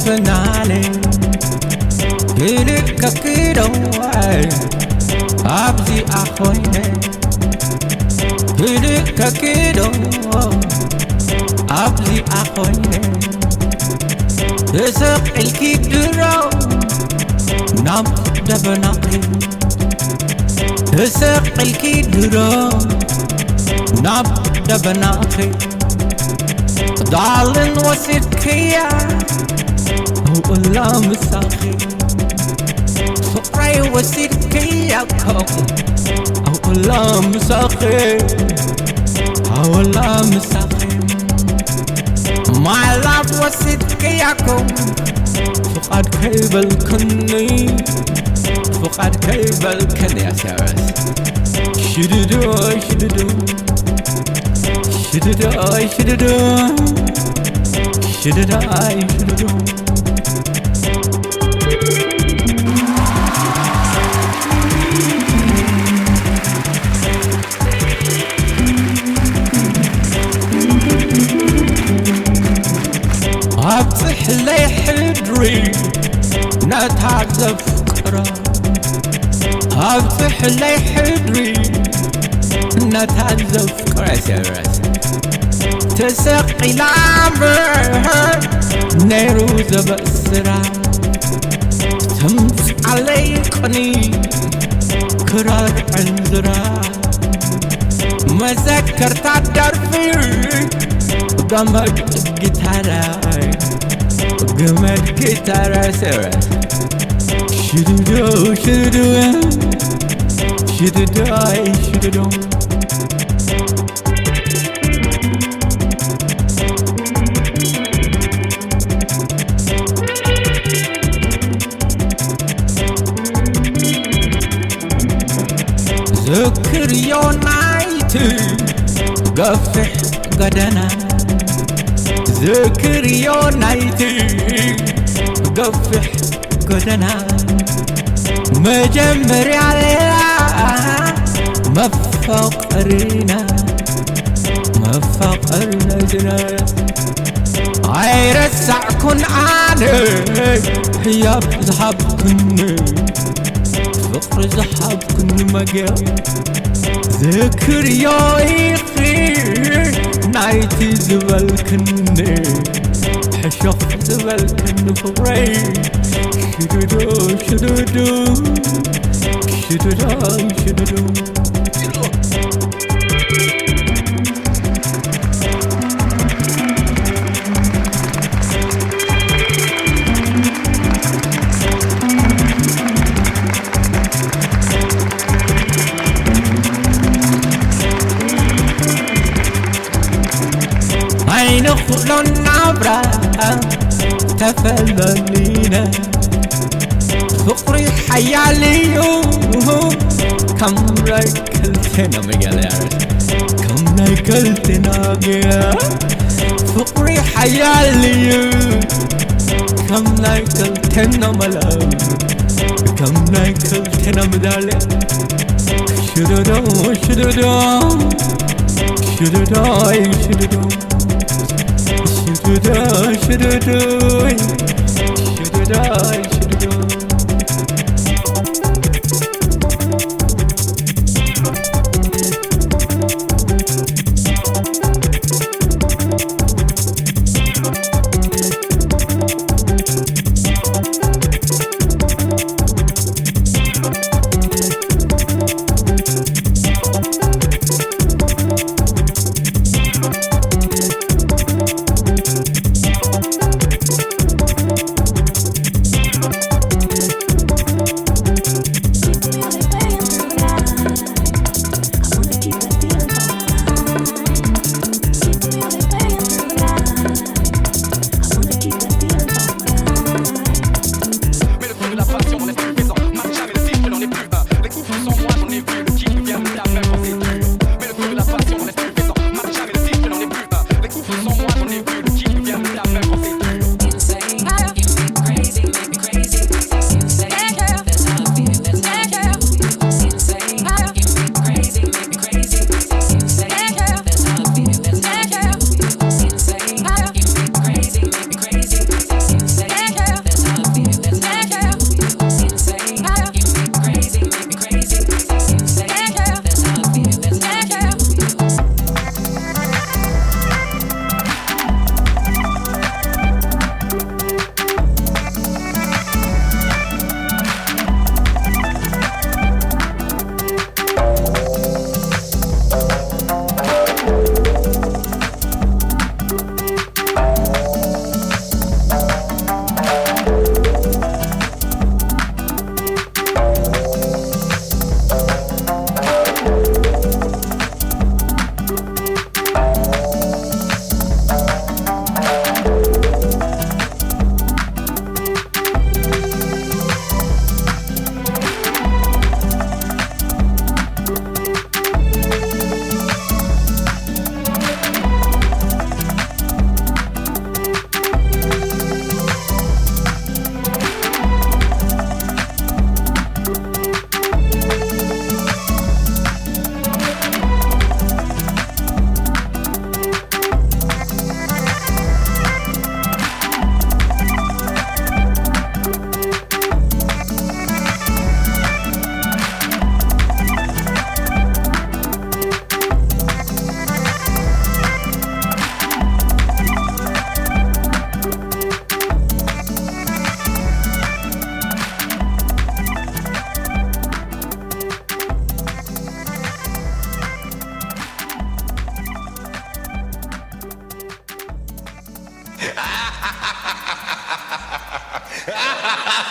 Finale, Billy Kakido, Abzi Ahoine, Billy Kakido, Abzi Ahoine, Isaac El Kiduro, Nam Dabanaki, Isaac El Kiduro, Nam Dabanaki, Darling was it Kia. والله مساخي فقري وسيركي ياكم والله مساخي والله مساخي My love وسيركي ياكم فقد كيب الكني فقد كيب الكني يا سارس شددو شددو شددو شددو شددو شددو أبصح لي حدري نتعذب فكرة أبصح لي حدري نتعذب فكرة تسقي العمر نيروز بأسرع تمس عليقني كرار عنزرع مذكر تعدر فيه قمر جيتاراي قمر جيتارا سرا شددو شددو شددو شددو ذكر يونايتي قفح قدنا ذكر يونايتي قفح قدنا مجمر عليها مفقرنا مفقرنا جناس عيرسع كن علي هي بزحب كن فقر زحب كن مجال ذكر يويخي نايتي زبل كني حشوف زبل كن فقري شددو شددو شددو شددو نخلو النبرة تفللينا فقري حياليو كم ركلتنا مجال كم ركلتنا جيا فقري حياليو كم ركلتنا ملاو كم ركلتنا مدالي شددو شددو شددو شددو شددو شددو شددو شددو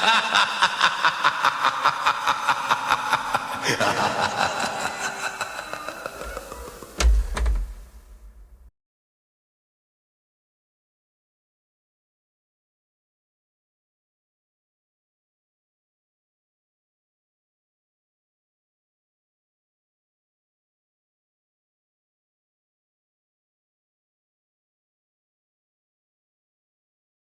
Ha ha ha ha!